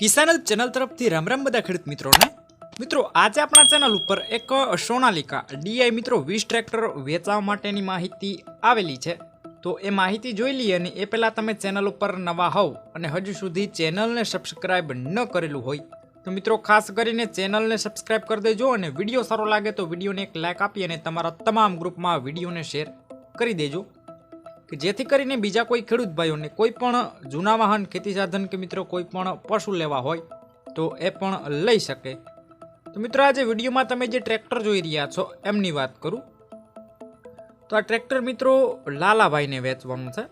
કિસાન channel તરફથી રામ રામ બધા ખેડૂત મિત્રોને। મિત્રો આજે આપણા ચેનલ ઉપર એક સોનાલિકા ડીઆઈ મિત્રો 20 ટ્રેક્ટર વેચવા માટેની માહિતી આવેલી છે। તો એ માહિતી જોઈ લઈએ અને એ પહેલા તમે ચેનલ ઉપર નવા હોવ અને હજુ સુધી ચેનલને સબસ્ક્રાઇબ ન કરેલું હોય તો મિત્રો ખાસ કરીને ચેનલને સબસ્ક્રાઇબ કરી દેજો અને વિડીયો સારો લાગે તો વિડીયોને એક લાઈક આપી અને તમારા તમામ ગ્રુપમાં વિડીયોને શેર કરી દેજો કે જેથી કરીને બીજા કોઈ ખેડૂત ભાઈઓને કોઈ પણ જૂના વાહન ખેતી સાધન કે મિત્રો કોઈ પણ પશુ લેવા હોય તો એ પણ લઈ શકે। તો મિત્રો આજે વિડીયોમાં તમે જે ટ્રેક્ટર જોઈ રહ્યા છો એમની વાત કરું તો આ ટ્રેક્ટર મિત્રો લાલાભાઈને વેચવાનું છે।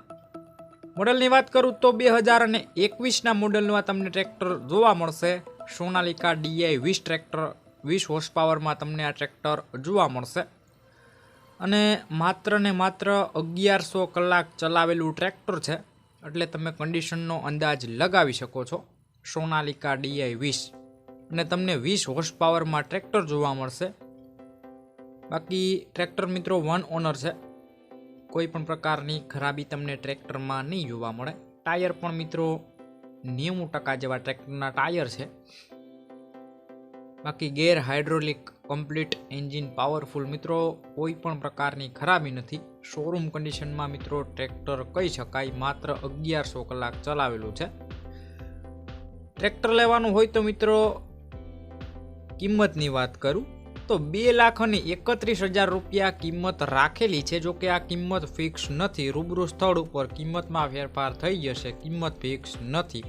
મોડલની વાત કરું તો 2021ના મોડલનું તમને ટ્રેક્ટર જોવા મળશે। સોનાલિકા ડીઆઈ 20 ટ્રેક્ટર 20 હોર્સ પાવરમાં તમને આ ટ્રેક્ટર જોવા મળશે અને માત્ર ને માત્ર 1100 કલાક ચલાવેલું ટ્રેક્ટર છે એટલે તમે કન્ડિશનનો અંદાજ લગાવી શકો છો। સોનાલિકા ડીઆઈ 20 અને તમને 20 હોર્સ પાવરમાં ટ્રેક્ટર જોવા મળશે। બાકી ટ્રેક્ટર મિત્રો વન ઓનર છે, કોઈ પણ પ્રકારની ખરાબી તમને ટ્રેક્ટરમાં નહીં જોવા મળે। ટાયર પણ મિત્રો 90% જેવા ટ્રેક્ટરના ટાયર છે। બાકી ગેર હાઇડ્રોલિક કમ્પ્લીટ એન્જિન પાવરફુલ મિત્રો કોઈ પણ પ્રકારની ખરાબી નથી। શોરૂમ કન્ડિશનમાં મિત્રો ટ્રેક્ટર કહી શકાય, માત્ર 1100 કલાક ચલાવેલું છે। ટ્રેક્ટર લેવાનું હોય તો મિત્રો કિંમતની વાત કરું તો 2,31,000 રૂપિયા કિંમત રાખેલી છે। જો કે આ કિંમત ફિક્સ નથી, રૂબરૂ સ્થળ ઉપર કિંમતમાં ફેરફાર થઈ જશે, કિંમત ફિક્સ નથી।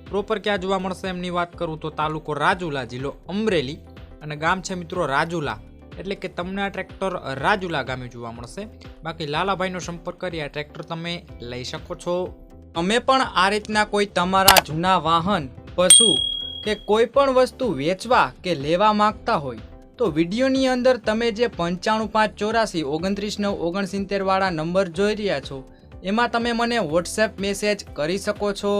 પ્રોપર ક્યાં જોવા મળશે એમની વાત કરું તો તાલુકો રાજુલા, જિલ્લો અમરેલી અને ગામ છે મિત્રો રાજુલા, એટલે કે તમને આ ટ્રેક્ટર રાજુલા ગામે જોવા મળશે। બાકી લાલાભાઈનો સંપર્ક કરી આ ટ્રેક્ટર તમે લઈ શકો છો। અમે પણ આ રીતના કોઈ તમારા જૂના વાહન, પશુ કે કોઈ પણ વસ્તુ વેચવા કે લેવા માંગતા હોય તો વિડીયોની અંદર તમે જે 9554893969 વાળા નંબર જોઈ રહ્યા છો એમાં તમે મને વોટ્સએપ મેસેજ કરી શકો છો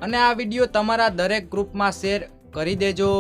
અને આ વિડીયો તમારા દરેક ગ્રુપમાં શેર કરી દેજો।